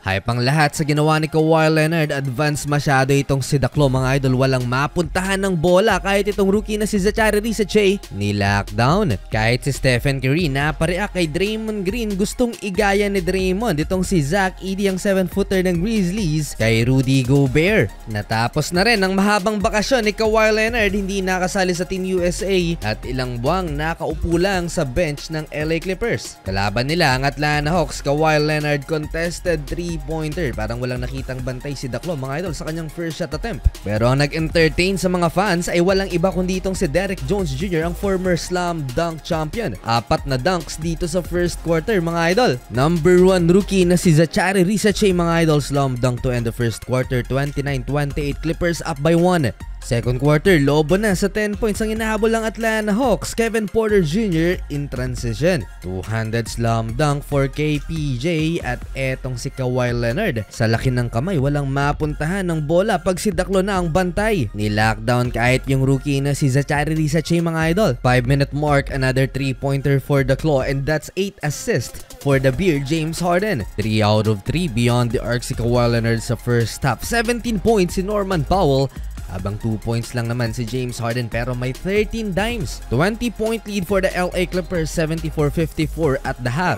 Hype ang lahat sa ginawa ni Kawhi Leonard. Advance masyado itong si Daklo mga idol. Walang mapuntahan ng bola kahit itong rookie na si Zachary Risache ni-lockdown. Kahit si Stephen Curry napareact kay Draymond Green, gustong igaya ni Draymond itong si Zach Edey, ang 7-footer ng Grizzlies, kay Rudy Gobert. Natapos na rin ang mahabang bakasyon ni Kawhi Leonard, hindi nakasali sa Team USA at ilang buwang nakaupo lang sa bench ng LA Clippers. Kalaban nila ang Atlanta Hawks. Kawhi Leonard contested 3-pointer. Parang walang nakitang bantay si Daklo mga idol sa kanyang first shot attempt. Pero ang nag-entertain sa mga fans ay walang iba kundi itong si Derrick Jones Jr., ang former slam dunk champion. 4 na dunks dito sa first quarter mga idol. Number 1 rookie na si Zachary Risache mga idol, slam dunk to end the first quarter. 29-28, Clippers up by 1. Second quarter, lobo na sa 10 points ang inahabol ng Atlanta Hawks. Kevin Porter Jr. in transition. 200 slam dunk for KPJ at etong si Kawhi Leonard. Sa laki ng kamay, walang mapuntahan ng bola pag si Daklo na ang bantay. Ni-lockdown kahit yung rookie na si Zachary Risache mga idol. 5-minute mark, another 3-pointer for Daklo, and that's 8 assists for the Beard James Harden. 3 out of 3 beyond the arc si Kawhi Leonard sa first half. 17 points si Norman Powell, habang 2 points lang naman si James Harden, pero may 13 dimes. 20-point lead for the LA Clippers, 74-54 at the half.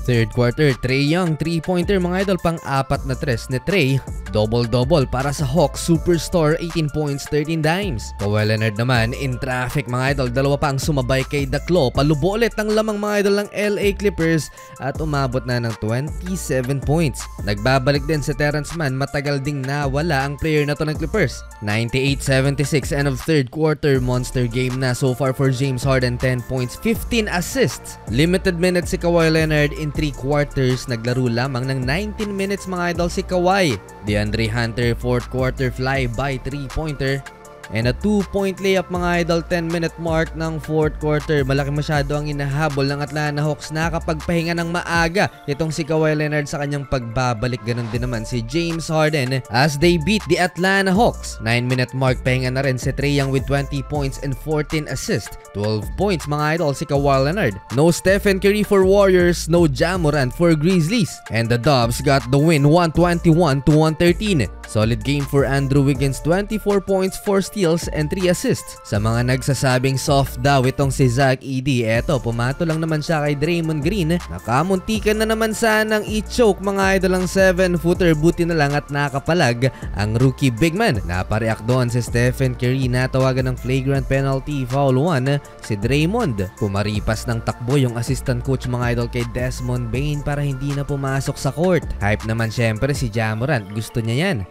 Third quarter, Trae Young 3-pointer mga idol, pang-4 na tres ni Trae. Double-double para sa Hawks superstar, 18 points, 13 dimes. Kawhi Leonard naman in traffic mga idol, dalawa pa ang sumabay kay Daklo. Palubo ulit ang lamang mga idol ng LA Clippers at umabot na ng 27 points. Nagbabalik din si Terrence Mann, matagal ding nawala ang player na to ng Clippers. 98-76, end of third quarter, monster game na so far for James Harden, 10 points, 15 assists. Limited minutes si Kawhi Leonard in 3 quarters, naglaro lamang ng 19 minutes mga idol si Kawhi. DeAndre Hunter, fourth quarter fly-by 3-pointer and a 2-point layup mga idol, 10-minute mark ng fourth quarter. Malaki masyado ang inahabol ng Atlanta Hawks. Nakapagpahinga ng maaga itong si Kawhi Leonard sa kanyang pagbabalik. Ganon din naman si James Harden as they beat the Atlanta Hawks. 9-minute mark, pahinga na rin si Trae Young with 20 points and 14 assists. 12 points mga idol si Kawhi Leonard. No Stephen Curry for Warriors, no Ja Morant for Grizzlies. And the Dubs got the win, 121-113. Solid game for Andrew Wiggins, 24 points, 4 steals and 3 assists. Sa mga nagsasabing soft daw itong si Zach Edey, eto pumato lang naman siya kay Draymond Green. Nakamuntikan na naman sanang i-choke mga idol ang 7-footer, buti na lang at nakapalag ang rookie big man. Napareact doon si Stephen Curry, natawagan ng flagrant penalty, foul 1 si Draymond. Pumaripas ng takbo yung assistant coach mga idol kay Desmond Bane para hindi na pumasok sa court. Hype naman syempre si Ja Morant, gusto niya yan.